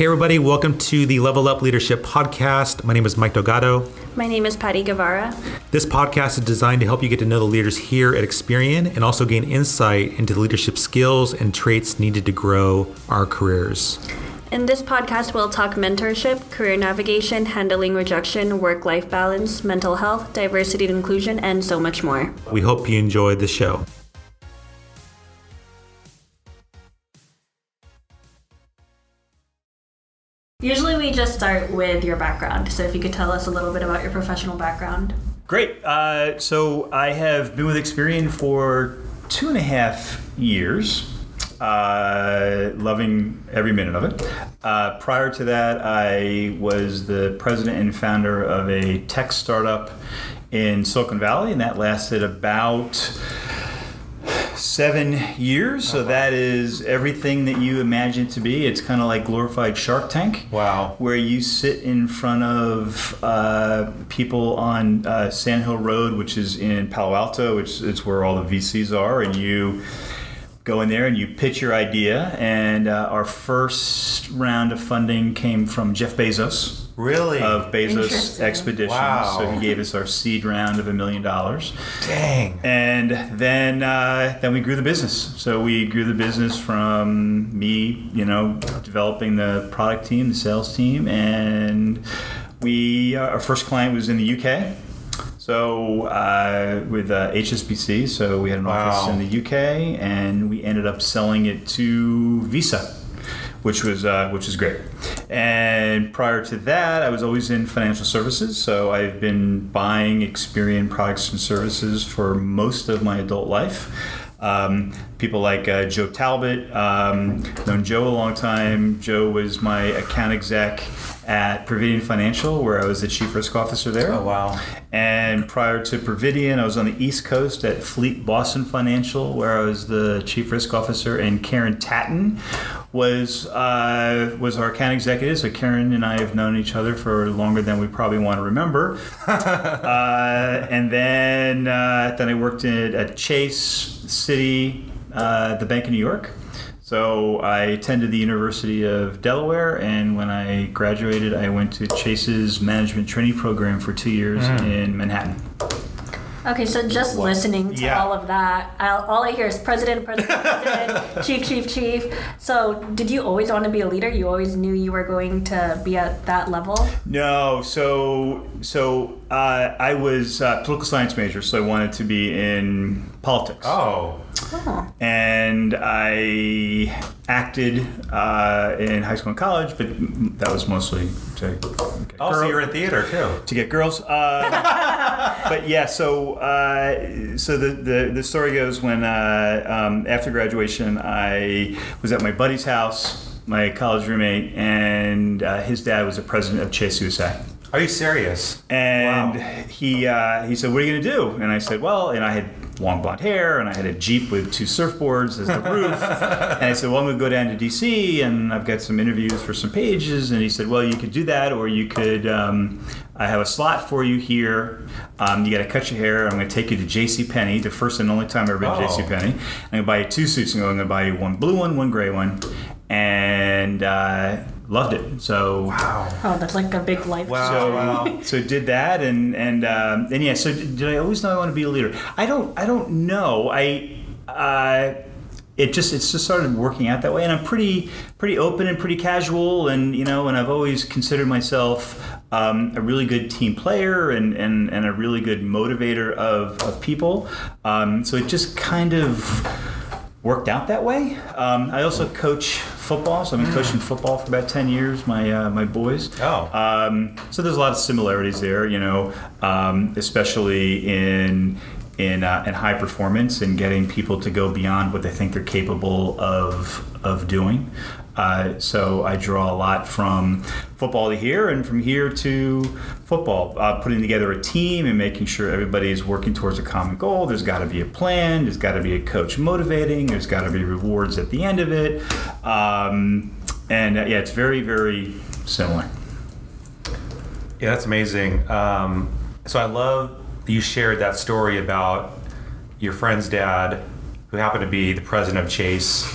Hey everybody, welcome to the Level Up Leadership Podcast. My name is Mike Delgado. My name is Patty Guevara. This podcast is designed to help you get to know the leaders here at Experian and also gain insight into the leadership skills and traits needed to grow our careers. In this podcast, we'll talk mentorship, career navigation, handling rejection, work-life balance, mental health, diversity and inclusion, and so much more. We hope you enjoyed the show. Usually we just start with your background. So if you could tell us a little bit about your professional background. Great. So I have been with Experian for 2.5 years, loving every minute of it. Prior to that, I was the president and founder of a tech startup in Silicon Valley, and that lasted about 7 years. So that is everything that you imagine it to be. It's kind of like glorified Shark Tank. Wow. Where you sit in front of people on Sand Hill Road, which is in Palo Alto, which is where all the VCs are, and you go in there and you pitch your idea. And our first round of funding came from Jeff Bezos. Really? Of Bezos Expeditions. Wow. So he gave us our seed round of $1 million. Dang. And then we grew the business. So we grew the business from me, developing the product team, the sales team, and our first client was in the UK. So with HSBC, so we had an office in the UK, and we ended up selling it to Visa, which was great. And prior to that, I was always in financial services. So I've been buying Experian products and services for most of my adult life. People like Joe Talbot, known Joe a long time. Joe was my account exec at Providian Financial, where I was the chief risk officer there. Oh, wow. And prior to Providian, I was on the East Coast at Fleet Boston Financial, where I was the chief risk officer. And Karen Tatton was our account executive. So Karen and I have known each other for longer than we probably want to remember. And then I worked at Chase, Citi, the Bank of New York. So I attended the University of Delaware, and when I graduated, I went to Chase's management training program for 2 years in Manhattan. Okay, so just listening to all of that, all I hear is president, chief. So did you always want to be a leader? You always knew you were going to be at that level? No, so I was a political science major, so I wanted to be in politics. Oh. And I acted in high school and college, but that was mostly to get girls. So you're in theater too. To get girls. But yeah, so the story goes when after graduation, I was at my buddy's house, my college roommate, and his dad was the president of Chase USA. Are you serious? And wow. He said, "What are you going to do?" And I said, "Well," and I had long blonde hair, and I had a Jeep with 2 surfboards as the roof. And I said, "Well, I'm going to go down to DC, and I've got some interviews for some pages." And he said, "Well, you could do that, or you could. I have a slot for you here. You got to cut your hair. I'm going to take you to JCPenney, the first and only time I've ever been to JCPenney. I'm going to buy you 2 suits. I'm going to buy you one blue one, one gray one." And loved it. So wow. Oh, that's like a big life. Wow. So did that, and yeah. So did I always know I want to be a leader? I don't know. It just started working out that way, and I'm pretty open and pretty casual, and and I've always considered myself a really good team player and a really good motivator of people. So it just kind of worked out that way. I also coach football, so I've been coaching football for about 10 years, my boys. Oh. So there's a lot of similarities there, especially in high performance and getting people to go beyond what they think they're capable of doing. So I draw a lot from football to here, and from here to football, putting together a team and making sure everybody's working towards a common goal. There's got to be a plan. There's got to be a coach motivating. There's got to be rewards at the end of it. It's very, very similar. Yeah, that's amazing. So I love you shared that story about your friend's dad, who happened to be the president of Chase,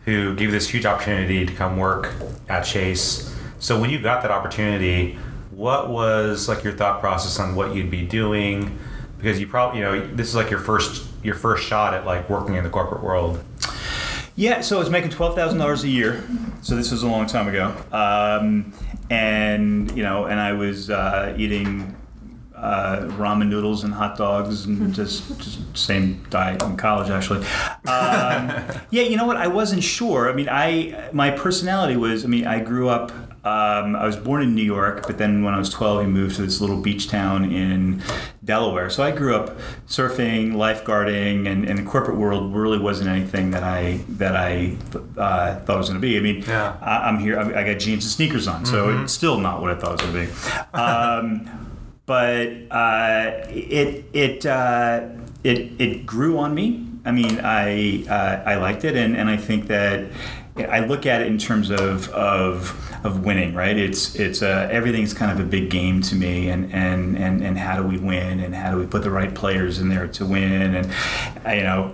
who gave you this huge opportunity to come work at Chase. So when you got that opportunity, what was like your thought process on what you'd be doing? Because you probably, this is like your first shot at like working in the corporate world. Yeah, so I was making $12,000 a year. So this was a long time ago, and I was eating ramen noodles and hot dogs and just same diet in college actually. You know what? I wasn't sure. I mean, my personality was. I mean, I grew up. I was born in New York, but then when I was 12, we moved to this little beach town in Delaware. So I grew up surfing, lifeguarding, and the corporate world really wasn't anything that I thought it was going to be. I mean, I'm here. I got jeans and sneakers on, so it's still not what I thought it was going to be. But it grew on me. I mean, I liked it, and I think that I look at it in terms of winning, right? It's everything's kind of a big game to me, and how do we win, and how do we put the right players in there to win, and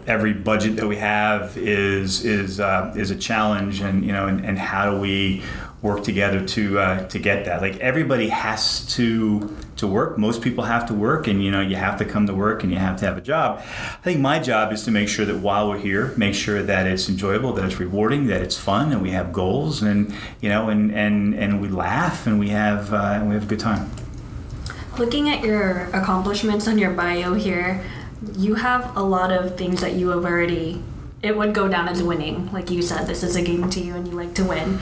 every budget that we have is a challenge, and how do we work together to get that. Like everybody has to work. Most people have to work, and you have to come to work, and you have to have a job. I think my job is to make sure that while we're here, make sure that it's enjoyable, that it's rewarding, that it's fun, and we have goals, and and we laugh, and we have a good time. Looking at your accomplishments on your bio here, you have a lot of things that you have already. It would go down as winning, like you said. This is a game to you, and you like to win.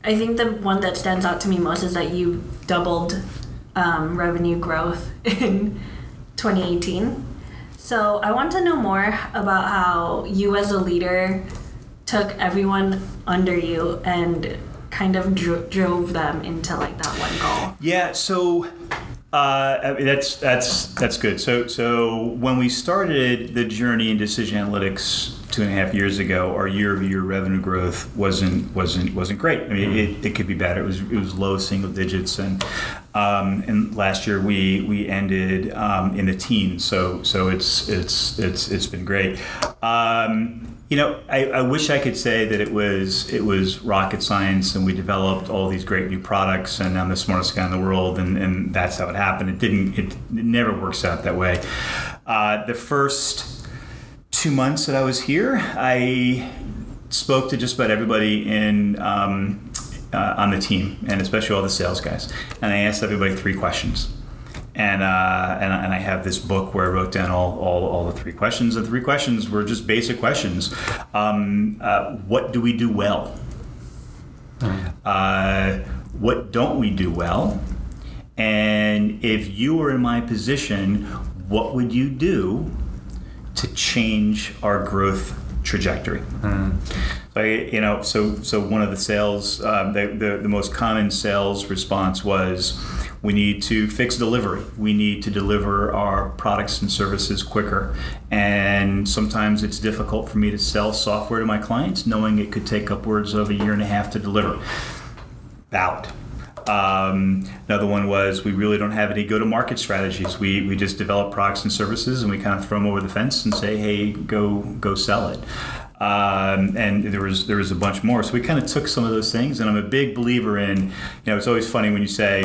I think the one that stands out to me most is that you doubled revenue growth in 2018. So I want to know more about how you as a leader took everyone under you and kind of drove them into like that one goal. Yeah, so that's good. So when we started the journey in decision analytics 2.5 years ago, our year-over-year revenue growth wasn't great. I mean, it could be better. It was low single digits, and last year we ended in the teens. So it's been great. I wish I could say that it was rocket science and we developed all these great new products and I'm the smartest guy in the world and that's how it happened. It didn't. It never works out that way. The first 2 months that I was here, I spoke to just about everybody on the team, and especially all the sales guys. And I asked everybody 3 questions. And I have this book where I wrote down all the 3 questions. The 3 questions were just basic questions. What do we do well? What don't we do well? And if you were in my position, what would you do to change our growth trajectory? So one of the sales, the most common sales response was, we need to fix delivery. We need to deliver our products and services quicker. And sometimes it's difficult for me to sell software to my clients, knowing it could take upwards of 1.5 years to deliver. Valid. Another one was, we really don't have any go-to-market strategies. We just develop products and services, and we kind of throw them over the fence and say, hey, go sell it. And there was a bunch more. So we kind of took some of those things, and I'm a big believer in, it's always funny when you say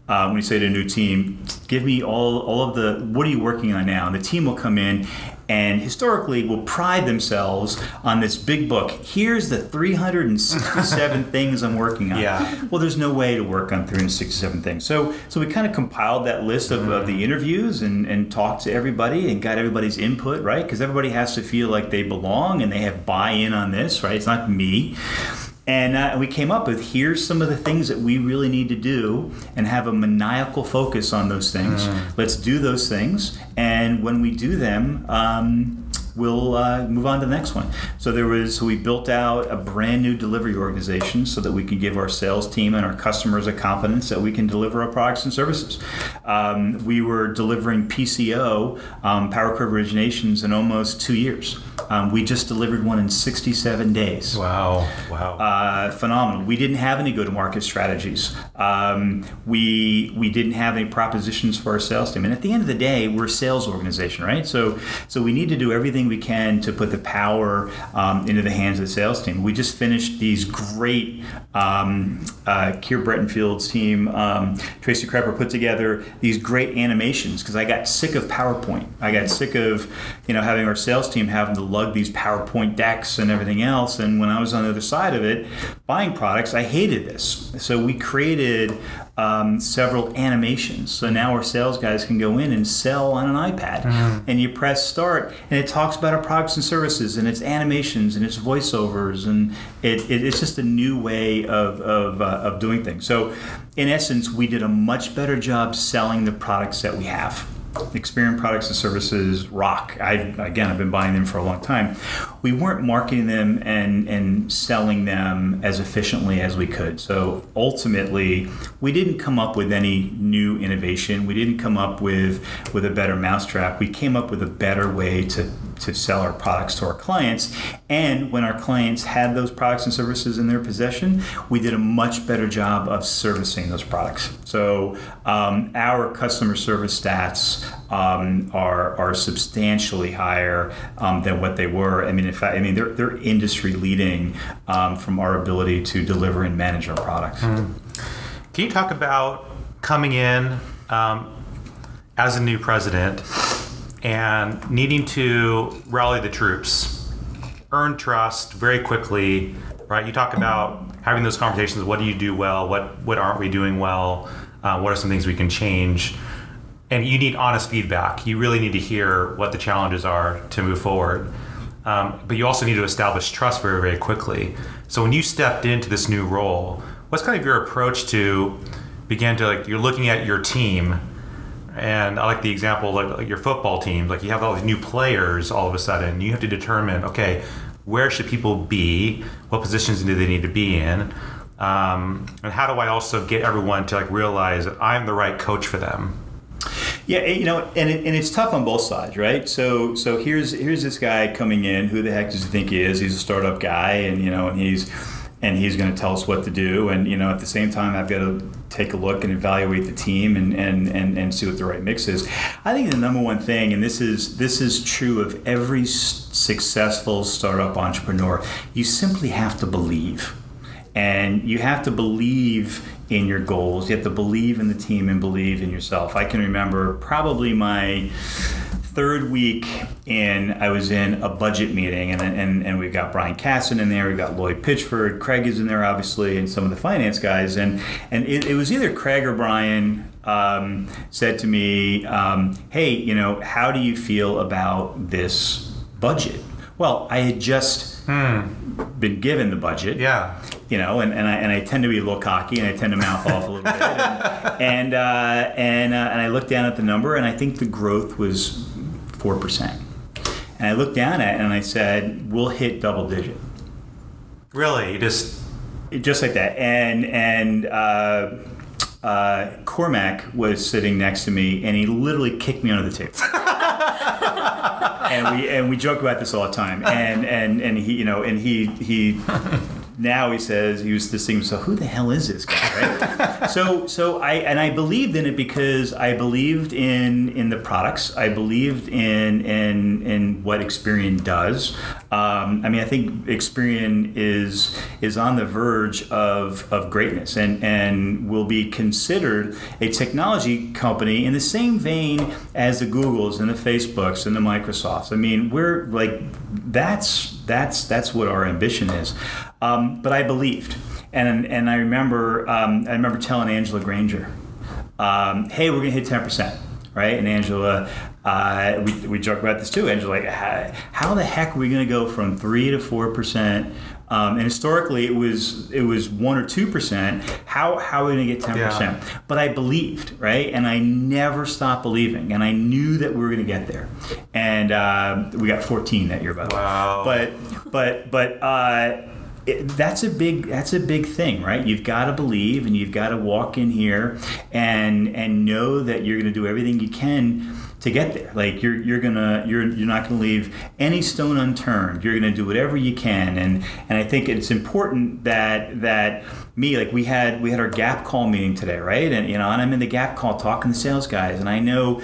to a new team, give me all of the, what are you working on now? And the team will come in and historically will pride themselves on this big book. Here's the 367 things I'm working on. Yeah. Well, there's no way to work on 367 things. So we kind of compiled that list of the interviews and talked to everybody and got everybody's input, right? Because everybody has to feel like they belong and they have buy-in on this, right? It's not me. And we came up with, here's some of the things that we really need to do and have a maniacal focus on those things. Let's do those things. And when we do them, we'll move on to the next one. So we built out a brand new delivery organization so that we can give our sales team and our customers a confidence that we can deliver our products and services. We were delivering PCO, Power Curve Originations, in almost 2 years. We just delivered one in 67 days. Wow. Phenomenal. We didn't have any go-to-market strategies. We didn't have any propositions for our sales team. And at the end of the day, we're a sales organization, right? So we need to do everything we can to put the power into the hands of the sales team. We just finished these great Keir Brettenfield's team, Tracy Krepper put together these great animations because I got sick of PowerPoint. I got sick of having our sales team having to lug these PowerPoint decks and everything else. And when I was on the other side of it, buying products, I hated this. So we created several animations. So now our sales guys can go in and sell on an iPad. And you press start, and it talks about our products and services, and it's animations, and it's voiceovers, and it's just a new way of doing things. So in essence, we did a much better job selling the products that we have. Experian products and services rock. I've been buying them for a long time. We weren't marketing them and selling them as efficiently as we could. So ultimately, we didn't come up with any new innovation. We didn't come up with a better mousetrap. We came up with a better way to sell our products to our clients. And when our clients had those products and services in their possession, we did a much better job of servicing those products. So our customer service stats are substantially higher than what they were. In fact, they're industry leading from our ability to deliver and manage our products. Can you talk about coming in as a new president and needing to rally the troops, earn trust very quickly, right? You talk about having those conversations. What do you do well? What aren't we doing well? What are some things we can change? And you need honest feedback. You really need to hear what the challenges are to move forward. But you also need to establish trust very, very quickly. So when you stepped into this new role, what's kind of your approach to begin to, you're looking at your team, and I like the example, like your football team, you have all these new players all of a sudden. You have to determine, okay, where should people be? What positions do they need to be in? And how do I also get everyone to realize that I'm the right coach for them? Yeah, and it's tough on both sides, right? So here's this guy coming in. Who the heck does he think he is? He's a startup guy, and he's going to tell us what to do. And at the same time, I've got to take a look and evaluate the team and see what the right mix is. I think the number one thing, and this is true of every successful startup entrepreneur, you simply have to believe. And you have to believe in your goals. You have to believe in the team and believe in yourself. I can remember probably my third week in, I was in a budget meeting, and we've got Brian Casson in there, we've got Lloyd Pitchford, Craig is in there obviously, and some of the finance guys. And it was either Craig or Brian said to me, hey, how do you feel about this budget? Well, I had just been given the budget. Yeah. And I tend to be a little cocky, and I tend to mouth off a little bit. And I looked down at the number, and I think the growth was 4%. And I looked down at it, and I said, we'll hit double digit. Really? Just like that. And Cormac was sitting next to me, and he literally kicked me under the table. And we joke about this all the time. And he now he says, he was this thing, so who the hell is this guy, right? so I believed in it because I believed in the products. I believed in what Experian does. I think Experian is on the verge of greatness and will be considered a technology company in the same vein as the Googles and the Facebooks and the Microsofts. We're that's what our ambition is. But I believed, and I remember telling Angela Granger, hey, we're gonna hit 10%, right? And Angela, we joke about this too. Angela, how the heck are we gonna go from 3 to 4%? And historically, it was 1 or 2%. How are we gonna get 10%? Yeah. But I believed, right? And I never stopped believing, and I knew that we were gonna get there. And we got 14 that year, by the way. Wow. But that's a big thing, right? You've got to believe, and you've got to walk in here and know that you're going to do everything you can to get there. Like you're not gonna leave any stone unturned. You're gonna do whatever you can, and I think it's important that me, like we had our gap call meeting today, right? And and I'm in the gap call talking to sales guys, and I know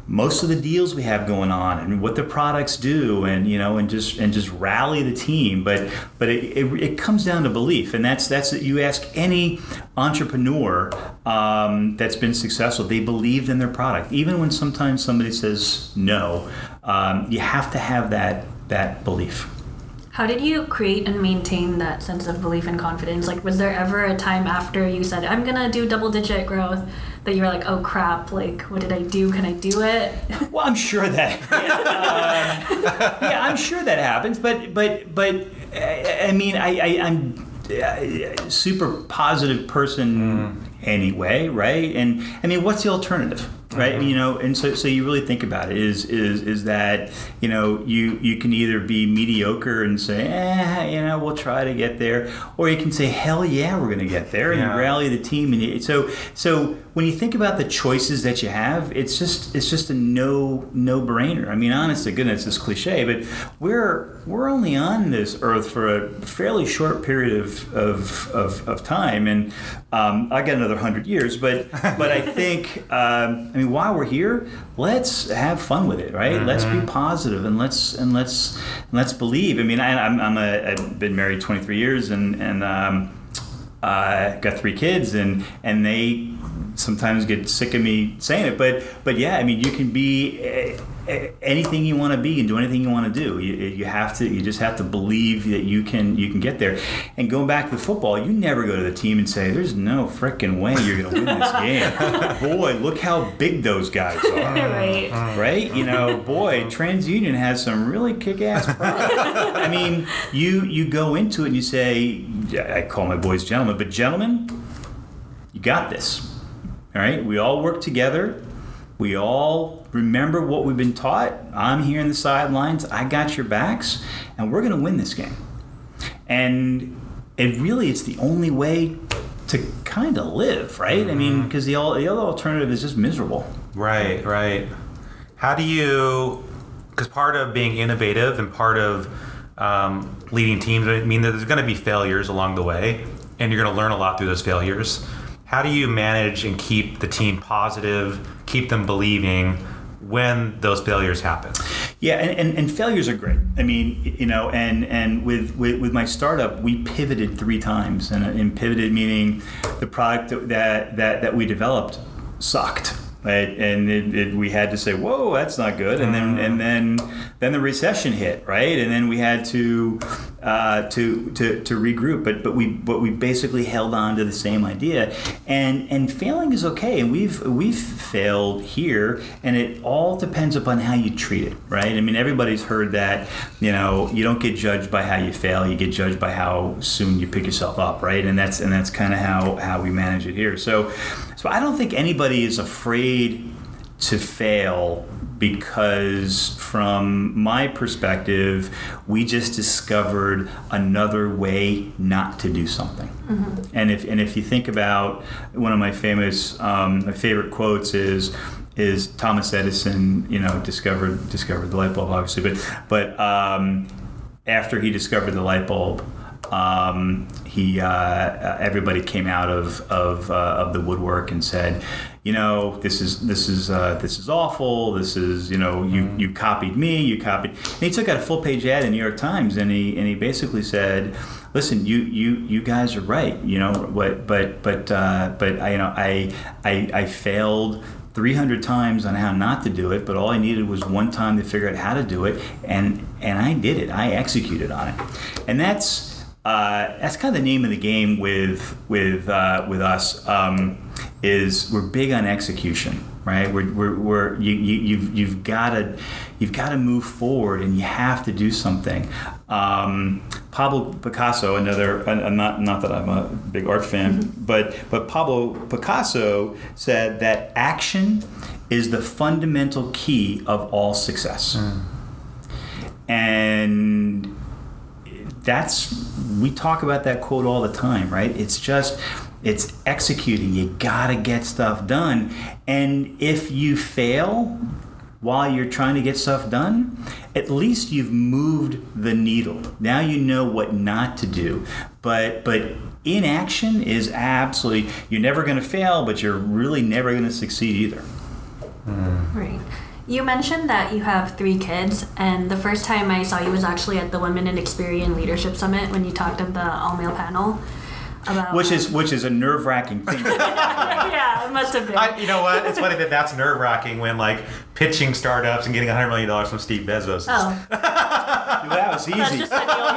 most of the deals we have going on and what the products do, and and just rally the team. But it comes down to belief, and that's you ask any entrepreneur that's been successful, they believed in their product, even when sometimes somebody says no. You have to have that belief. How did you create and maintain that sense of belief and confidence? Like, was there ever a time after you said, I'm going to do double-digit growth, that you were like, oh, crap, like, what did I do? Can I do it? Well, I'm sure that, I'm sure that happens. But I mean, I'm a super positive person anyway, right? And I mean, what's the alternative? Right, and so you really think about it. Is that you can either be mediocre and say, we'll try to get there, or you can say, hell yeah, we're going to get there, and you rally the team. And so when you think about the choices that you have, it's just a no-brainer. I mean, honest to goodness, it's cliche, but we're only on this earth for a fairly short period of time, and I got another 100 years, but I think while we're here, let's have fun with it, right? Mm-hmm. Let's be positive, and let's believe. I mean, I've been married 23 years, and got 3 kids, and they sometimes get sick of me saying it, but yeah, I mean, you can be anything you want to be and do anything you want to do. You just have to believe that you can get there. And going back to the football, you never go to the team and say, there's no frickin' way you're going to win this game. Boy, look how big those guys are. Right? Boy, TransUnion has some really kick-ass products. I mean, you go into it and you say, I call my boys gentlemen, but gentlemen, you got this. All right? We all work together. We all remember what we've been taught. I'm here in the sidelines. I got your backs, and we're going to win this game. And it's the only way to kind of live, right? Mm-hmm. I mean, because the other alternative is just miserable. Right. How do you? Because part of being innovative and part of leading teams, I mean, there's going to be failures along the way, and you're going to learn a lot through those failures. How do you manage and keep the team positive, keep them believing when those failures happen? Yeah, and failures are great. I mean, and with my startup, we pivoted 3 times, and pivoted meaning the product that we developed sucked. Right, and we had to say, "Whoa, that's not good," and then the recession hit, right, and then we had to regroup. But we basically held on to the same idea, and failing is okay, and we've failed here, and it all depends upon how you treat it, right? I mean, everybody's heard that you don't get judged by how you fail, you get judged by how soon you pick yourself up, right? And that's kind of how we manage it here. So I don't think anybody is afraid to fail, because from my perspective, we just discovered another way not to do something. Mm-hmm. And if you think about one of my my favorite quotes is Thomas Edison, discovered the light bulb, obviously, but after he discovered the light bulb, everybody came out of the woodwork and said, this is awful. This is, you copied me. You copied. And he took out a full page ad in the New York Times, and he basically said, listen, you guys are right. I failed 300 times on how not to do it, but all I needed was one time to figure out how to do it, and I did it. I executed on it, and that's kind of the name of the game with us. Is we're big on execution, right? You've got to move forward, and you have to do something. Pablo Picasso, not that I'm a big art fan, mm-hmm. but Pablo Picasso said that action is the fundamental key of all success, and we talk about that quote all the time, right? It's executing. You gotta get stuff done. And if you fail, while you're trying to get stuff done, at least you've moved the needle. Now you know what not to do. But inaction is absolutely, you're never going to fail, but you're really never going to succeed either. Right. You mentioned that you have 3 kids, and the first time I saw you was actually at the Women in Experian Leadership Summit when you talked of the all-male panel. About, which is a nerve-wracking thing. Yeah, it must have been. You know what? It's funny that's nerve-wracking when like pitching startups and getting $100 million from Steve Bezos. Oh. That was easy. That's just any old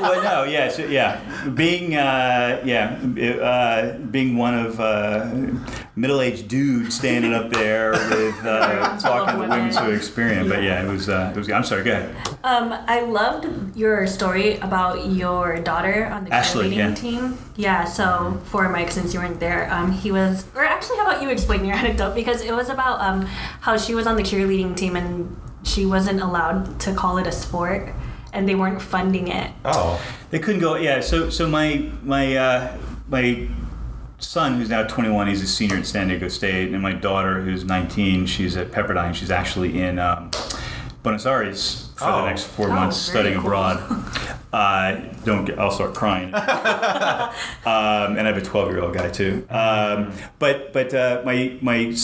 Well, no, yeah, so, yeah. Being one of middle-aged dude standing up there with talking to women to Experian. But yeah, it was. I'm sorry. Go ahead. I loved your story about your daughter on the Ashley, cheerleading team. Yeah. So for Mike, since you weren't there, he was. Or actually, how about you explain your anecdote, because it was about how she was on the cheerleading team and she wasn't allowed to call it a sport, and they weren't funding it. Oh. They couldn't go. Yeah. So my son, who's now 21, he's a senior at San Diego State, and my daughter, who's 19, she's at Pepperdine. She's actually in Buenos Aires for the next 4 months studying abroad. I'll start crying. And I have a 12-year-old guy too. But my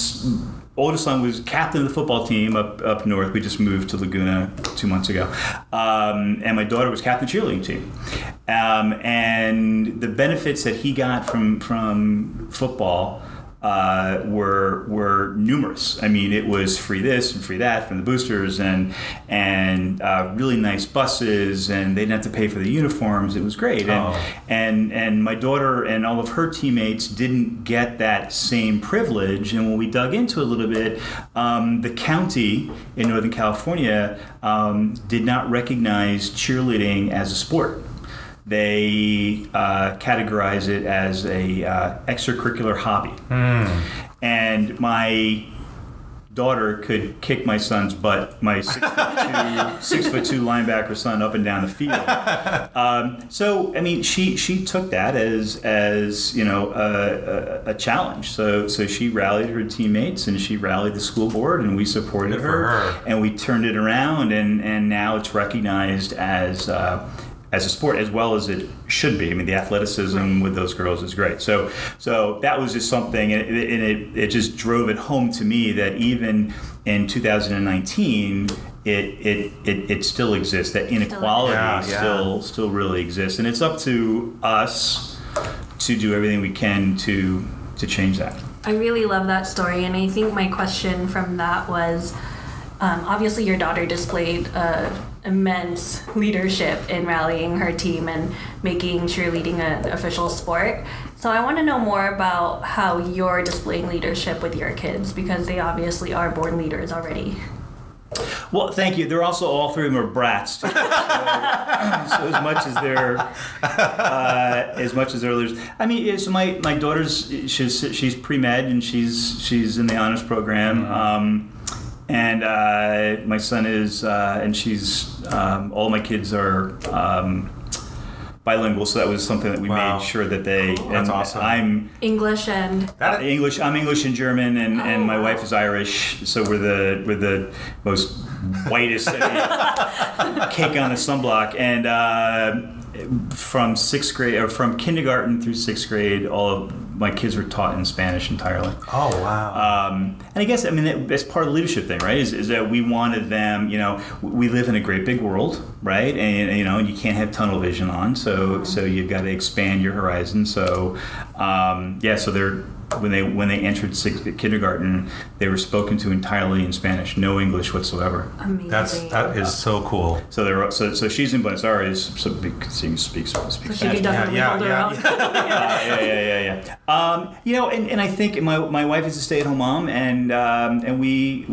oldest son was captain of the football team up north. We just moved to Laguna 2 months ago. And my daughter was captain of the cheerleading team. And the benefits that he got from football were numerous. I mean, it was free this and free that from the boosters, and really nice buses, and they didn't have to pay for the uniforms. It was great. And my daughter and all of her teammates didn't get that same privilege. And when we dug into it a little bit, the county in Northern California did not recognize cheerleading as a sport. They categorize it as a extracurricular hobby. And my daughter could kick my son's butt, my 6'2" linebacker son, up and down the field. So I mean, she took that as a challenge. So she rallied her teammates and she rallied the school board, and we supported her, and we turned it around, and now it's recognized as a sport, as well as it should be. I mean, the athleticism with those girls is great. So that was just something, and it just drove it home to me that even in 2019, it still exists. That inequality still really exists, and it's up to us to do everything we can to change that. I really love that story, and I think my question from that was, obviously your daughter displayed immense leadership in rallying her team and making cheerleading an official sport. So I want to know more about how you're displaying leadership with your kids, because they obviously are born leaders already. Well, thank you. They're also, all 3 of them are brats. So as much as they're leaders. I mean, so my daughter's she's pre-med, and she's in the honors program. And my son is, and she's, all my kids are bilingual, so that was something that we made sure that they. That's awesome. I'm English and English. I'm English and German, and my wife is Irish. So we're the most whitest cake on the sunblock. And from 6th grade, or from kindergarten through 6th grade, all of my kids were taught in Spanish entirely. Oh, wow. And I guess, I mean, that's part of the leadership thing, right? Is that we wanted them, we live in a great big world, right? And you can't have tunnel vision on, so you've got to expand your horizon. So, so they're, when they entered kindergarten, they were spoken to entirely in Spanish, no English whatsoever. Amazing. That is so cool. So they're so she's in Buenos Aires, so she can speak Spanish. So she could definitely hold her own. And I think my wife is a stay-at-home mom, and we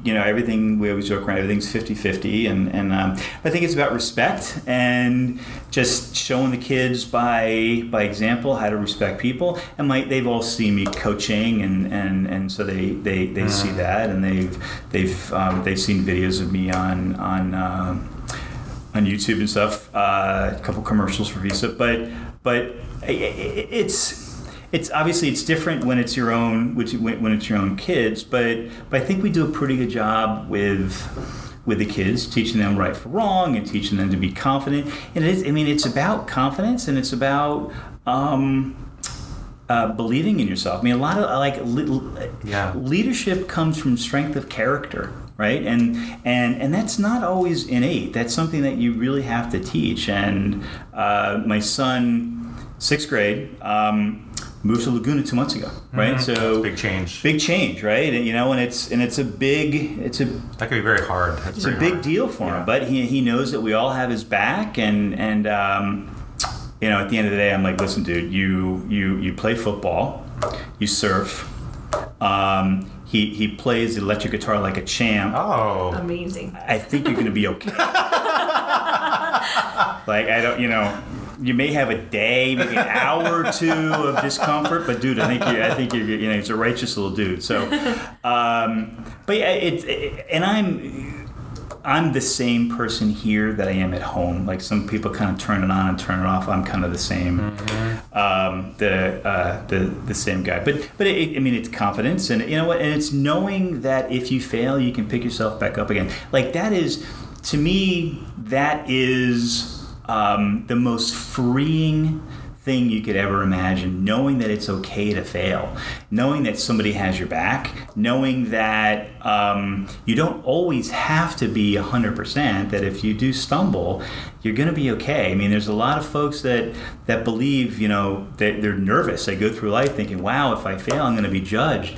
everything, we always joke around, everything's 50-50, and I think it's about respect and just showing the kids by example how to respect people, and they've all seen me coaching, and so they see that, and they've seen videos of me on YouTube and stuff, a couple commercials for Visa, but it's obviously it's different when it's your own, when it's your own kids, but I think we do a pretty good job with the kids, teaching them right from wrong and teaching them to be confident. And it's about confidence, and it's about believing in yourself. I mean, a lot of leadership comes from strength of character, right? And that's not always innate. That's something that you really have to teach. And my son, 6th grade, moved to Laguna 2 months ago, right? Mm-hmm. So big change. Big change, right? And, and it's a big that could be very hard. It's a big deal for him, but he knows that we all have his back, and at the end of the day, I'm like, listen, dude, you play football, you surf. He plays the electric guitar like a champ. Oh, amazing! I think you're gonna be okay. Like, I don't, you may have a day, maybe an hour or two of discomfort, but dude, I think you're he's a righteous little dude. So, but yeah, and I'm the same person here that I am at home. Like, some people kind of turn it on and turn it off. I'm kind of the same, the same guy. But it's confidence, and and it's knowing that if you fail, you can pick yourself back up again. Like, that is, to me, that is the most freeing thing you could ever imagine, knowing that it's okay to fail, knowing that somebody has your back, knowing that you don't always have to be 100%, that if you do stumble, you're going to be okay. I mean, there's a lot of folks that believe, that they're nervous. They go through life thinking, wow, if I fail, I'm going to be judged.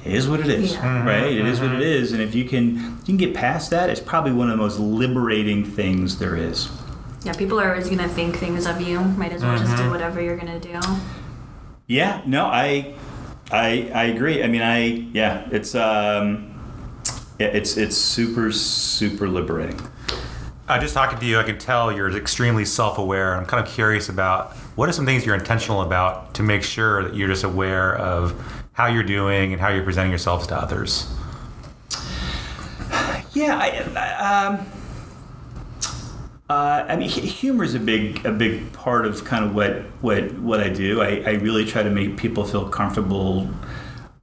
It is what it is, right? It is what it is, and if you can get past that, it's probably one of the most liberating things there is. Yeah, people are always going to think things of you. Might as well just do whatever you're going to do. Yeah, no, I agree. I mean, it's super, super liberating. Just talking to you, I can tell you're extremely self-aware. I'm kind of curious about what are some things you're intentional about to make sure that you're just aware of how you're doing and how you're presenting yourselves to others. Yeah, I mean, humor is a big part of kind of what I do. I really try to make people feel comfortable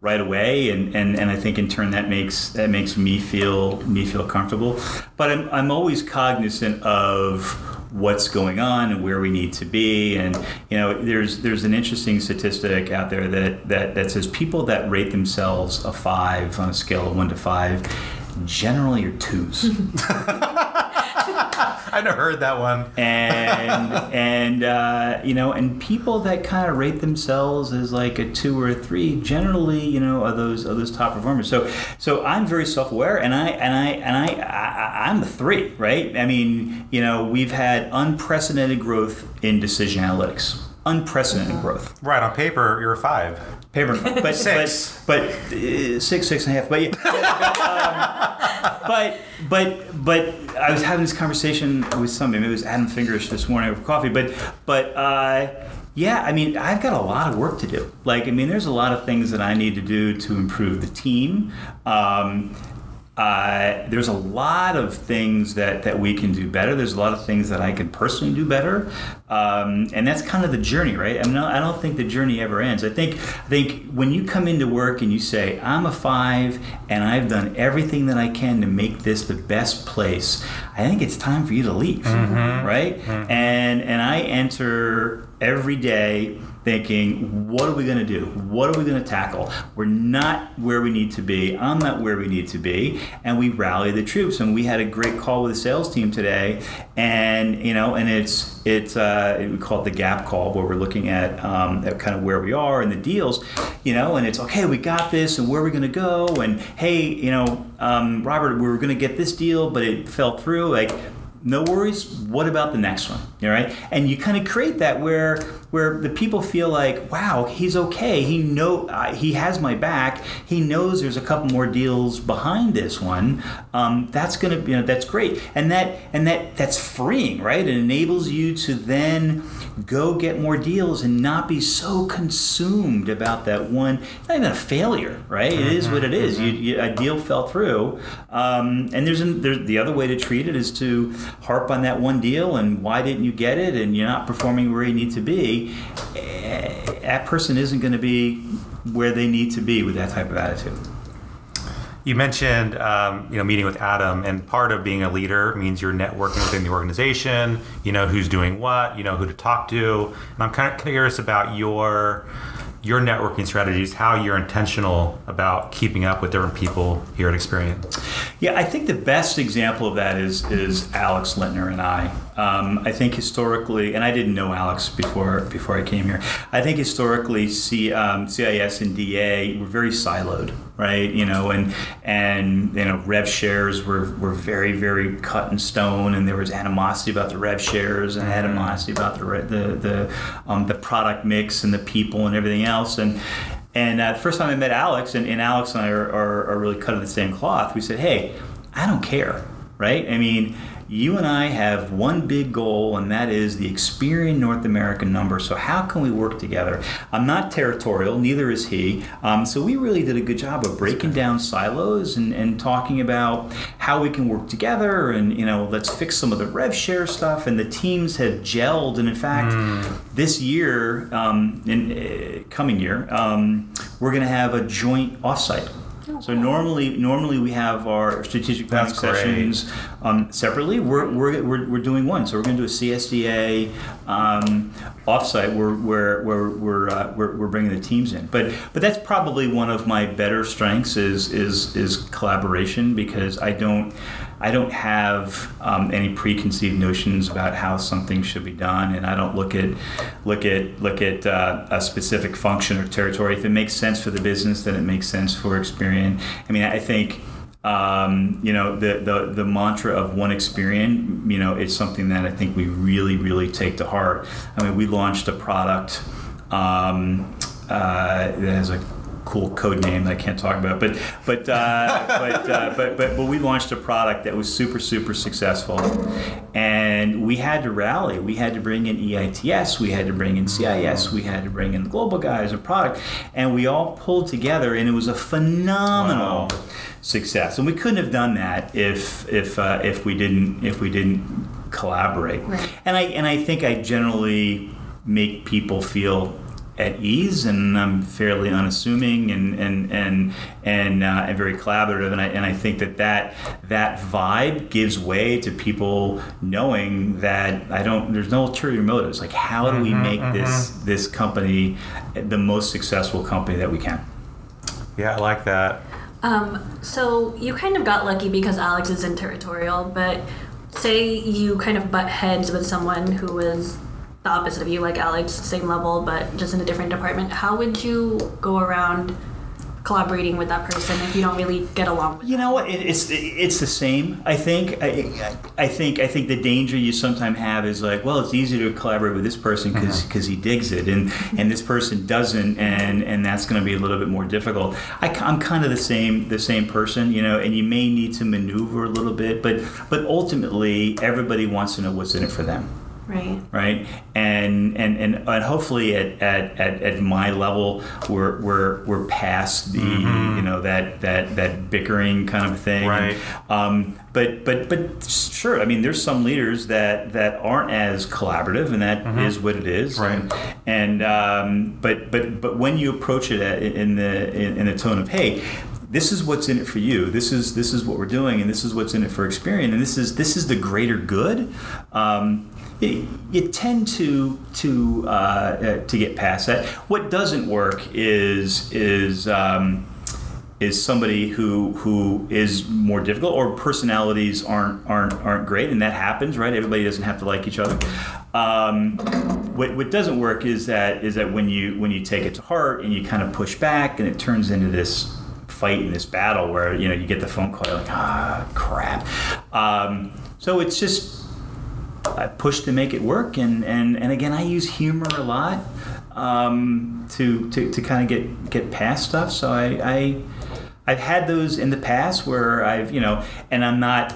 right away, and I think in turn that makes me feel comfortable. But I'm always cognizant of what's going on and where we need to be. And there's an interesting statistic out there that says people that rate themselves a 5 on a scale of 1 to 5 generally are 2s. I never heard that one. And people that kind of rate themselves as like a 2 or a 3 generally, are those top performers. So I'm very self-aware, and I'm a 3, right? I mean, we've had unprecedented growth in decision analytics. Unprecedented growth. Right, on paper you're a 5. Paper, but 6. but 6.5. But I was having this conversation with somebody. Maybe it was Adam Fingerish this morning over coffee. But yeah, I mean, I've got a lot of work to do. Like, I mean, there's a lot of things that I need to do to improve the team. There's a lot of things that we can do better. There's a lot of things that I can personally do better, and that's kind of the journey, right? I mean, I don't think the journey ever ends. I think when you come into work and you say, I'm a 5 and I've done everything that I can to make this the best place, I think it's time for you to leave, right? And I enter every day thinking, what are we going to do? What are we going to tackle? We're not where we need to be. I'm not where we need to be. And we rally the troops. And we had a great call with the sales team today. And, and it's we call it the gap call, where we're looking at kind of where we are in the deals, and it's, okay, we got this, and where are we going to go? And, hey, Robert, we were going to get this deal, but it fell through. Like, no worries. What about the next one? All right, and you kind of create that where the people feel like, wow, he's okay. He has my back. He knows there's a couple more deals behind this one. That's gonna, that's great, and that's freeing, right? It enables you to then go get more deals and not be so consumed about that one. It's not even a failure, right? It is what it is. A deal fell through, and there's the other way to treat it is to harp on that one deal, and why didn't you get it and you're not performing where you need to be, that person isn't going to be where they need to be with that type of attitude. You mentioned, meeting with Adam, and part of being a leader means you're networking within the organization. You know who's doing what. You know who to talk to. And I'm kind of curious about your networking strategies, how you're intentional about keeping up with different people here at Experian. Yeah, I think the best example of that is Alex Lintner and I. I think historically, and I didn't know Alex before I came here. I think historically, CIS and DA were very siloed, right? And rev shares were very, very cut in stone, and there was animosity about the rev shares and animosity about the product mix and the people and everything else. And the first time I met Alex, and Alex and I are really cut of the same cloth, we said, hey, I don't care, right? I mean, you and I have one big goal, and that is the Experian North American number. So how can we work together? I'm not territorial, neither is he. So we really did a good job of breaking down silos and talking about how we can work together, and let's fix some of the rev share stuff. And the teams have gelled, and in fact, this year, coming year, we're going to have a joint offsite. So normally we have our strategic planning sessions separately. We're doing one. So we're going to do a CSDA offsite where we're bringing the teams in. But that's probably one of my better strengths is collaboration, because I don't have any preconceived notions about how something should be done, and I don't look at a specific function or territory. If it makes sense for the business, then it makes sense for Experian. I mean, I think the mantra of one Experian, it's something that I think we really, really take to heart. I mean, we launched a product that has a cool code name that I can't talk about, but we launched a product that was super, super successful, and we had to rally. We had to bring in EITS, we had to bring in CIS, we had to bring in the global guys and product, and we all pulled together, and it was a phenomenal success. And we couldn't have done that if we didn't collaborate. Right. And I think I generally make people feel at ease, and I'm fairly unassuming and very collaborative, and I think that vibe gives way to people knowing that there's no ulterior motives. Like, how do we make this company the most successful company that we can? Yeah, I like that. So you kind of got lucky because Alex isn't territorial, but say you kind of butt heads with someone who is the opposite of you, like Alex, same level, but just in a different department. How would you go around collaborating with that person if you don't really get along with them? What? It's the same. I think the danger you sometimes have is like, well, it's easy to collaborate with this person because he digs it, and this person doesn't, and that's going to be a little bit more difficult. I'm kind of the same person, and you may need to maneuver a little bit, but ultimately everybody wants to know what's in it for them. Right, and hopefully at my level we're past the that bickering kind of thing. Right. But sure, I mean, there's some leaders that aren't as collaborative, and that is what it is. Right. But when you approach it in the tone of, hey, this is what's in it for you. This is what we're doing, and this is what's in it for Experian, and this is the greater good. You tend to get past that. What doesn't work is somebody who is more difficult, or personalities aren't great, and that happens, right? Everybody doesn't have to like each other. What doesn't work is that when you take it to heart and you kind of push back, and it turns into this fight in this battle where you get the phone call, you're like, crap. So it's just, I push to make it work, and again, I use humor a lot to kind of get past stuff. So I've had those in the past where I've and I'm not.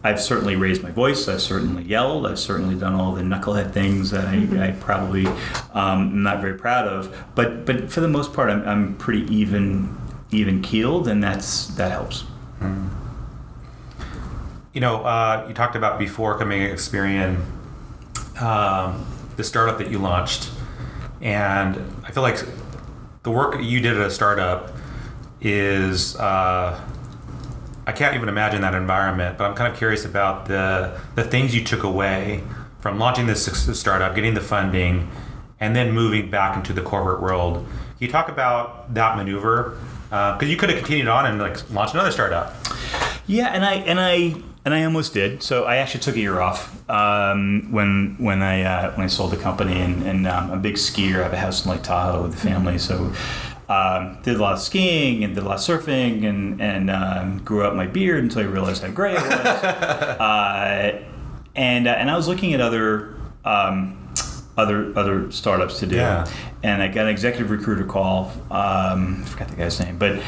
I've certainly raised my voice. I've certainly yelled. I've certainly done all the knucklehead things that I probably am not very proud of. But for the most part, I'm pretty even keeled, and that helps. You talked about before coming to Experian, the startup that you launched, and I feel like the work you did at a startup is I can't even imagine that environment, but I'm kind of curious about the things you took away from launching this startup, getting the funding, and then moving back into the corporate world. Can you talk about that maneuver? Because you could have continued on and like launched another startup. Yeah, and I almost did. So I actually took a year off when I sold the company, and I'm a big skier. I have a house in Lake Tahoe with the family, so did a lot of skiing and did a lot of surfing, and grew out my beard until I realized how gray it was. And I was looking at other startups to do, and I got an executive recruiter call. I forgot the guy's name, but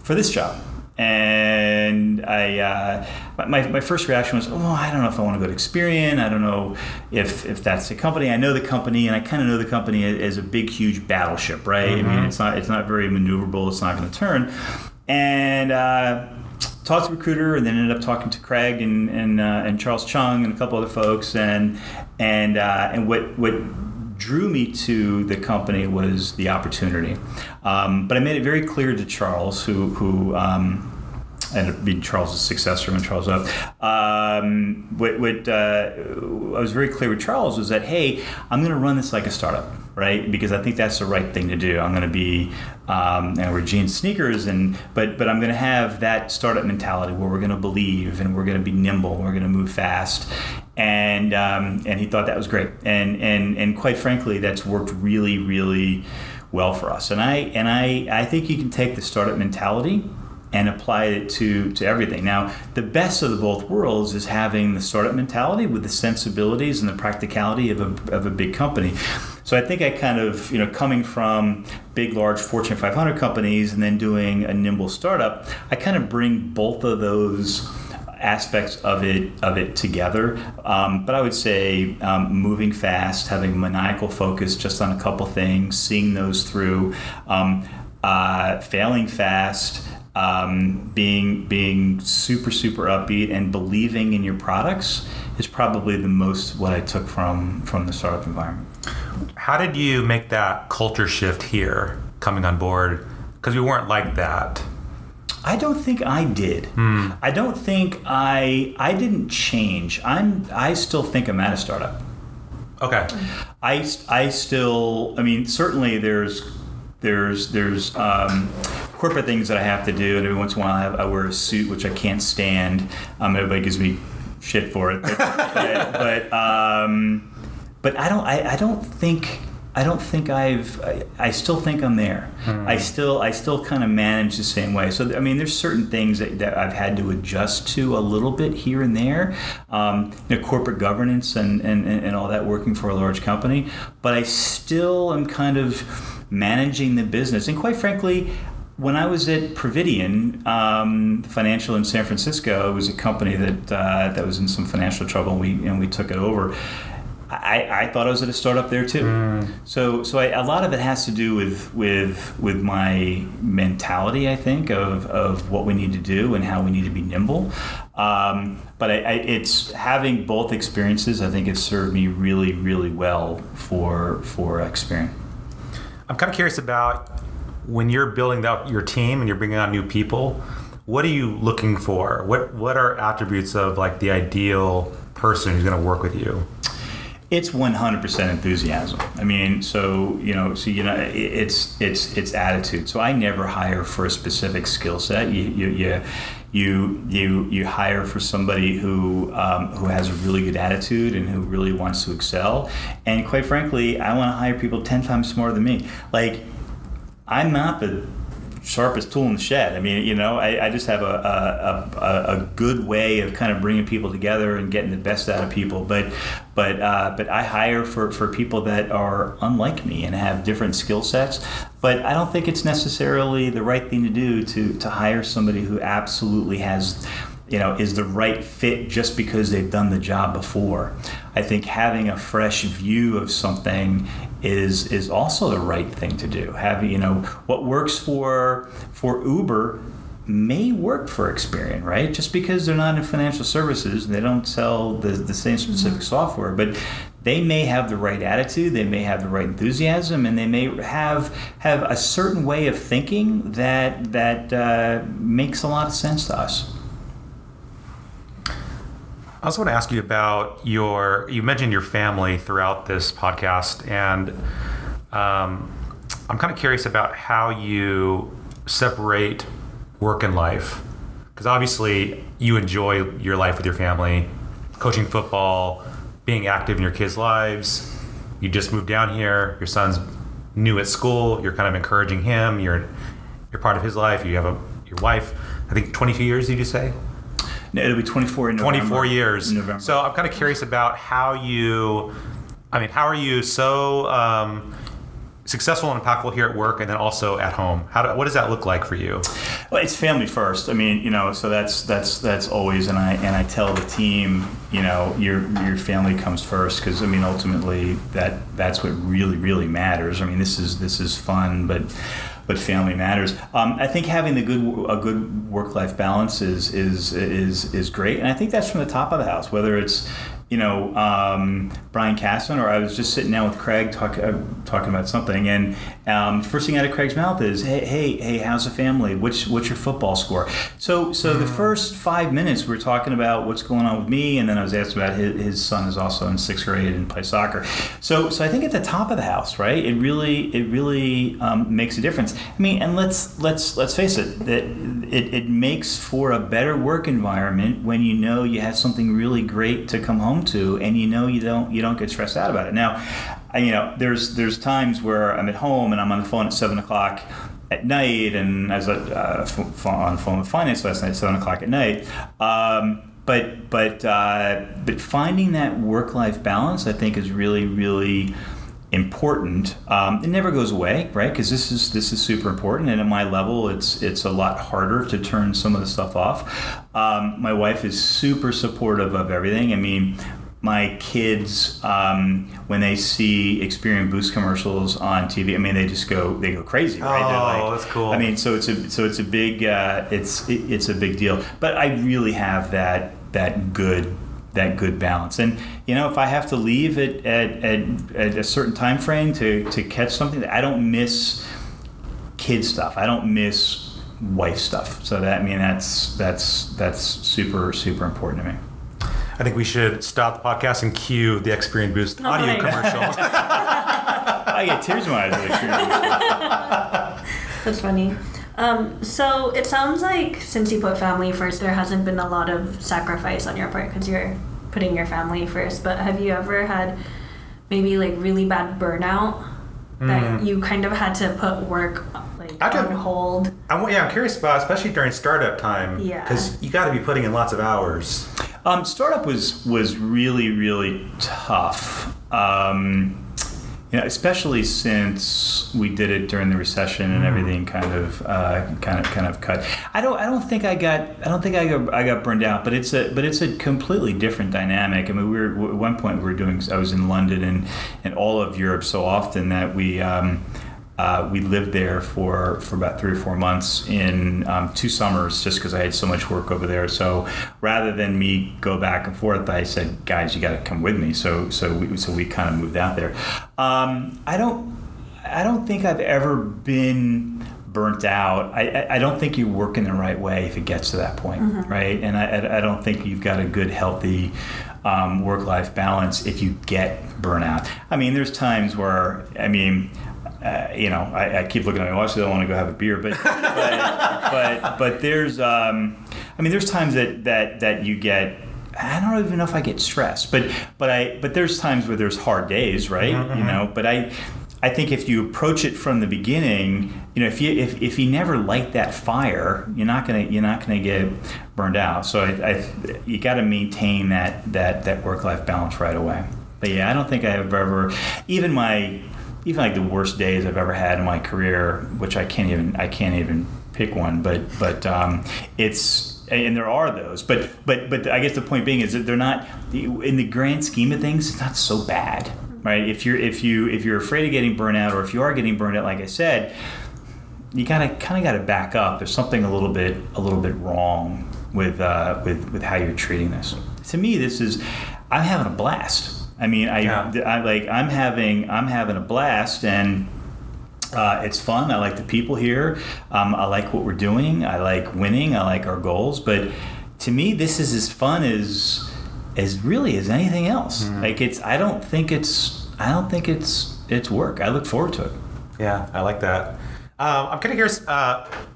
for this job. And my first reaction was, I don't know if I want to go to Experian. I don't know if that's the company. I know the company, and I kind of know the company as a big, huge battleship, right? Mm-hmm. I mean, it's not very maneuverable. It's not going to turn. And talked to the recruiter, and then ended up talking to Craig and Charles Chung and a couple other folks. And what drew me to the company was the opportunity. But I made it very clear to Charles, who ended up being Charles' successor when Charles left. I was very clear with Charles was that, hey, I'm going to run this like a startup, right? Because I think that's the right thing to do. I'm going to be, we're jeans, sneakers, but I'm going to have that startup mentality where we're going to believe, and we're going to be nimble, and we're going to move fast. And he thought that was great. And quite frankly, that's worked really, really well for us. And I think you can take the startup mentality and apply it to everything. Now, the best of the both worlds is having the startup mentality with the sensibilities and the practicality of a big company. So I think I kind of, coming from big, large Fortune 500 companies and then doing a nimble startup, I kind of bring both of those aspects of it together. But I would say moving fast, having a maniacal focus just on a couple things, seeing those through, failing fast, being super, super upbeat and believing in your products is probably the most what I took from the startup environment. How did you make that culture shift here coming on board? Because we weren't like that. I don't think I did. I don't think I didn't change. I still think I'm at a startup. Okay. I still, certainly there's corporate things that I have to do, and every once in a while I wear a suit, which I can't stand. Everybody gives me shit for it, but I still think I'm there. I still kind of manage the same way. So there's certain things that I've had to adjust to a little bit here and there. Corporate governance and all that, working for a large company, but I still am kind of managing the business. And quite frankly, when I was at Providian Financial in San Francisco, it was a company that was in some financial trouble, and we took it over. I thought I was at a startup there too. So a lot of it has to do with my mentality, I think, of what we need to do and how we need to be nimble. But it's having both experiences, I think, has served me really, really well for Experian. I'm kind of curious about when you're building out your team and you're bringing on new people, what are you looking for? What are attributes of like the ideal person who's going to work with you? It's 100% enthusiasm. It's attitude. So I never hire for a specific skill set. You hire for somebody who has a really good attitude and who really wants to excel. And quite frankly, I want to hire people 10 times smarter than me. Like, I'm not the sharpest tool in the shed. I just have a good way of kind of bringing people together and getting the best out of people. But I hire for people that are unlike me and have different skill sets. But I don't think it's necessarily the right thing to do to hire somebody who absolutely has, is the right fit just because they've done the job before. I think having a fresh view of something is also the right thing to do. What works for Uber may work for Experian, right? Just because they're not in financial services, they don't sell the same specific software, but they may have the right attitude, they may have the right enthusiasm, and they may have a certain way of thinking that makes a lot of sense to us. I also want to ask you about you mentioned your family throughout this podcast, and I'm kind of curious about how you separate work and life. Because obviously you enjoy your life with your family, coaching football, being active in your kids' lives. You just moved down here, your son's new at school, you're kind of encouraging him, you're part of his life, you have your wife, I think 22 years, did you say? No, it'll be 24 in November. 24 years. In November. So I'm kind of curious about how are you so successful and impactful here at work and then also at home? What does that look like for you? Well, it's family first. I mean, so that's always, and I tell the team, your family comes first, because I mean, ultimately that's what really matters. I mean, this is fun, but family matters. I think having a good work-life balance is great, and I think that's from the top of the house. Whether it's Brian Casson, or I was just sitting down with Craig talking about something, and first thing out of Craig's mouth is, hey, how's the family? What's your football score? So the first 5 minutes we were talking about what's going on with me, and then I was asked about his son is also in 6th grade and plays soccer. So I think at the top of the house, right? It really makes a difference. I mean, and let's face it, that it makes for a better work environment when you have something really great to come home to, and you don't get stressed out about it. Now, there's times where I'm at home and I'm on the phone at 7:00 at night, and I was on the phone with finance last night at 7:00 at night. But finding that work-life balance, I think, is really important. It never goes away, right? Because this is super important, and at my level, it's a lot harder to turn some of the stuff off. My wife is super supportive of everything. I mean, my kids, when they see Experian Boost commercials on TV, I mean, they go crazy, right? Oh, that's cool. I mean, so it's a big it's a big deal. But I really have that good balance. And if I have to leave at a certain time frame to catch something, I don't miss kid stuff. I don't miss wife stuff. So that's super important to me. I think we should stop the podcast and cue the Experian Boost audio commercial. I get tears in my eyes with Experian Boost. That's funny. So it sounds like since you put family first, there hasn't been a lot of sacrifice on your part because you're putting your family first. But have you ever had maybe like really bad burnout that you kind of had to put work on hold? I'm curious about, especially during startup time, because you got to be putting in lots of hours. Startup was really tough. Especially since we did it during the recession and everything kind of cut. I don't think I got burned out, but it's a completely different dynamic. I mean, at one point I was in London and all of Europe so often that we lived there for about 3 or 4 months in 2 summers, just because I had so much work over there. So rather than me go back and forth, I said, guys, you got to come with me. So we kind of moved out there. I don't think I've ever been burnt out. I don't think you work in the right way if it gets to that point, right? And I don't think you've got a good, healthy work-life balance if you get burnout. I mean, there's times where, I keep looking at my watch, so I don't want to go have a beer, but there's there's times that you get, I don't even know if I get stressed, but there's times where there's hard days, right? But I think if you approach it from the beginning, if you never light that fire, you're not gonna get burned out. So you got to maintain that work-life balance right away. But yeah, I don't think I have ever, even like the worst days I've ever had in my career, which I can't even pick one, but it's, and there are those, but I guess the point being is that they're not, in the grand scheme of things, it's not so bad, right? If you're afraid of getting burnt out, or if you are getting burned out, like I said, you kind of got to back up. There's something a little bit wrong with how you're treating this. To me, I'm having a blast. I mean, I'm having a blast, and it's fun. I like the people here. I like what we're doing. I like winning. I like our goals. But to me, this is as fun as really as anything else. Mm-hmm. I don't think it's work. I look forward to it. Yeah, I like that. I'm kind of curious.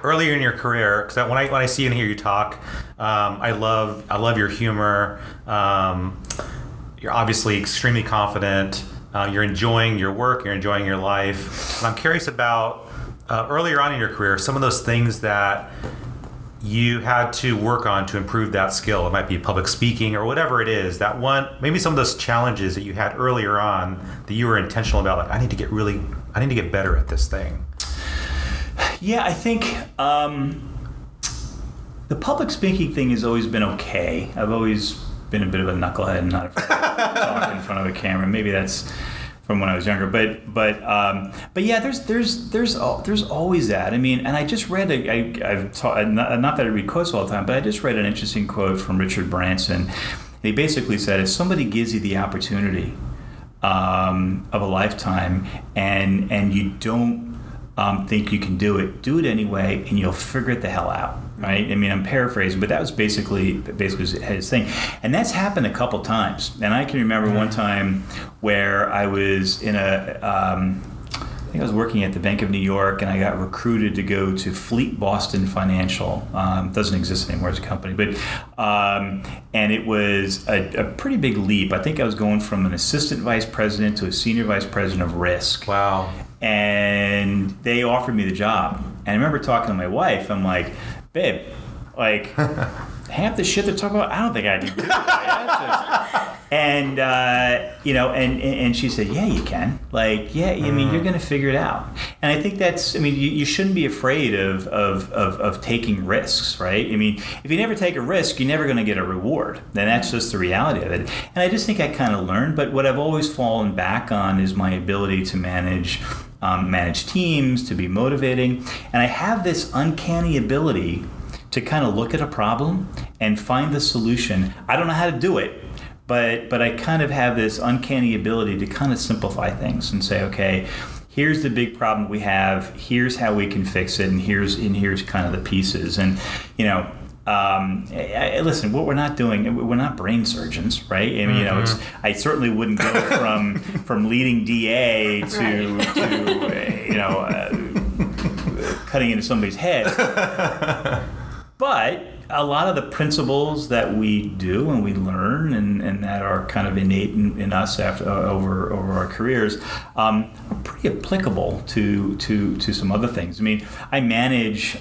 Earlier in your career, because when I see and hear you talk, I love your humor. You're obviously extremely confident. You're enjoying your work. You're enjoying your life. And I'm curious about earlier on in your career, some of those things that you had to work on to improve that skill. It might be public speaking or whatever it is. Maybe some of those challenges that you had earlier on that you were intentional about. Like, I need to get better at this thing. Yeah, I think the public speaking thing has always been okay. I've always been a bit of a knucklehead and not afraid to talk in front of a camera. Maybe that's from when I was younger, but yeah, there's always that. I mean, and I just read not that I read quotes all the time, but I just read an interesting quote from Richard Branson. He basically said, if somebody gives you the opportunity of a lifetime, and you don't think you can do it anyway, and you'll figure it the hell out. Right? I mean, I'm paraphrasing, but that was basically his thing. And that's happened a couple times. And I can remember one time where I was I think I was working at the Bank of New York, and I got recruited to go to Fleet Boston Financial. Doesn't exist anymore as a company, but and it was a pretty big leap. I think I was going from an assistant vice president to a senior vice president of risk. Wow. And they offered me the job. And I remember talking to my wife. I'm like, babe, like half the shit they're talking about, I don't think I can do that. And and she said, yeah, you can. Like, yeah, I mean, you're going to figure it out. And I think you shouldn't be afraid of taking risks, right? I mean, if you never take a risk, you're never going to get a reward. And that's just the reality of it. And I just think I kind of learned. But what I've always fallen back on is my ability to manage teams, to be motivating. And I have this uncanny ability to kind of look at a problem and find the solution. I don't know how to do it, but I kind of have this uncanny ability to kind of simplify things and say, okay, here's the big problem we have, here's how we can fix it, and here's kind of the pieces. And listen, what we're not doing, we're not brain surgeons, right? I mean, I certainly wouldn't go from leading DA to cutting into somebody's head. But a lot of the principles that we do and we learn and that are kind of innate in us over our careers are pretty applicable to some other things. I mean, I manage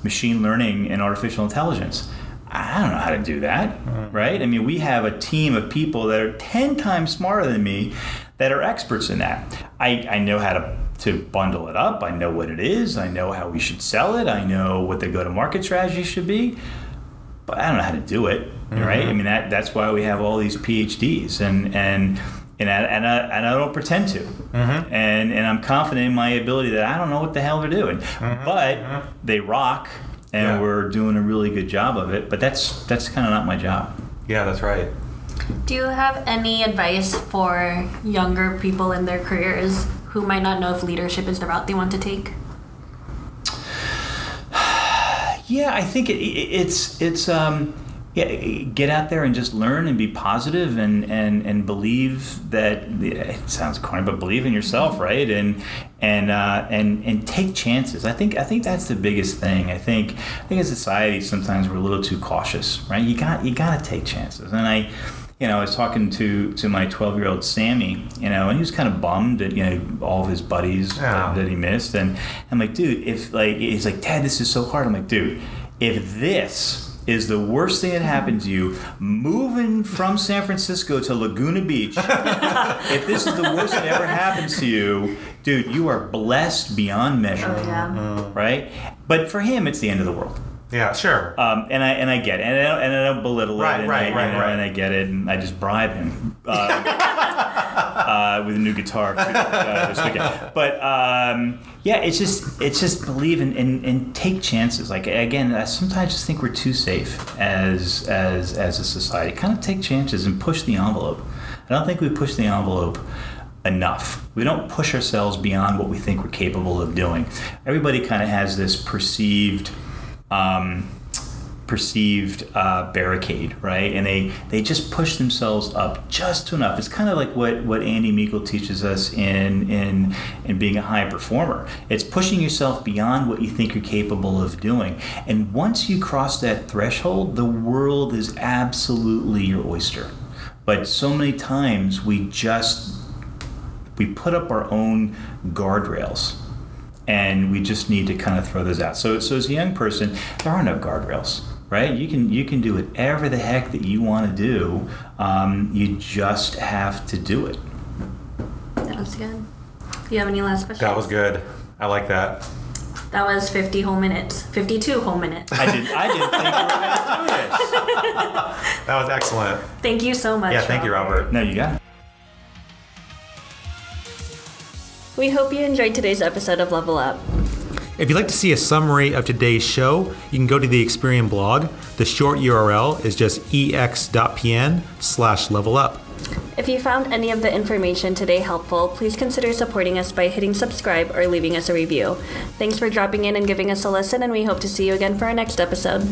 machine learning and artificial intelligence. I don't know how to do that, right? I mean, we have a team of people that are 10 times smarter than me that are experts in that. I know how to bundle it up. I know what it is. I know how we should sell it. I know what the go-to-market strategy should be. But I don't know how to do it, right? I mean, that's why we have all these PhDs, and I don't pretend to. And I'm confident in my ability that I don't know what the hell they're doing. But they rock, and we're doing a really good job of it. But that's kind of not my job. Yeah, that's right. Do you have any advice for younger people in their careers who might not know if leadership is the route they want to take? Yeah, I think it's get out there and just learn and be positive and believe that, it sounds corny, but believe in yourself, right? And take chances. I think that's the biggest thing. I think as a society sometimes we're a little too cautious, right? You got to take chances. And I was talking to my 12-year-old Sammy, and he was kind of bummed at all of his buddies that he missed. And I'm like, dude, he's like, Dad, this is so hard. I'm like, dude, if this is the worst thing that happened to you, moving from San Francisco to Laguna Beach, if this is the worst that ever happens to you, dude, you are blessed beyond measure, right? But for him, it's the end of the world. Yeah, sure. And I get it, and I don't belittle it, right. And I get it, and I just bribe him. with a new guitar this weekend. But yeah, it's just believe and take chances. Like again, I sometimes just think we're too safe as a society. Kind of take chances and push the envelope. I don't think we push the envelope enough. We don't push ourselves beyond what we think we're capable of doing. Everybody kind of has this perceived barricade, right? And they just push themselves up just enough. It's kind of like what Andy Meikle teaches us in being a high performer. It's pushing yourself beyond what you think you're capable of doing. And once you cross that threshold, the world is absolutely your oyster. But so many times we put up our own guardrails, and we just need to kind of throw those out. So as a young person, there are no guardrails, right? You can do whatever the heck that you want to do. You just have to do it. That was good. Do you have any last questions? That was good. I like that. That was 50 whole minutes. 52 whole minutes. I didn't think you were going to do this. That was excellent. Thank you so much. Yeah, thank you, Robert. No, you got it. We hope you enjoyed today's episode of Level Up. If you'd like to see a summary of today's show, you can go to the Experian blog. The short URL is just ex.pn/levelup. If you found any of the information today helpful, please consider supporting us by hitting subscribe or leaving us a review. Thanks for dropping in and giving us a listen, and we hope to see you again for our next episode.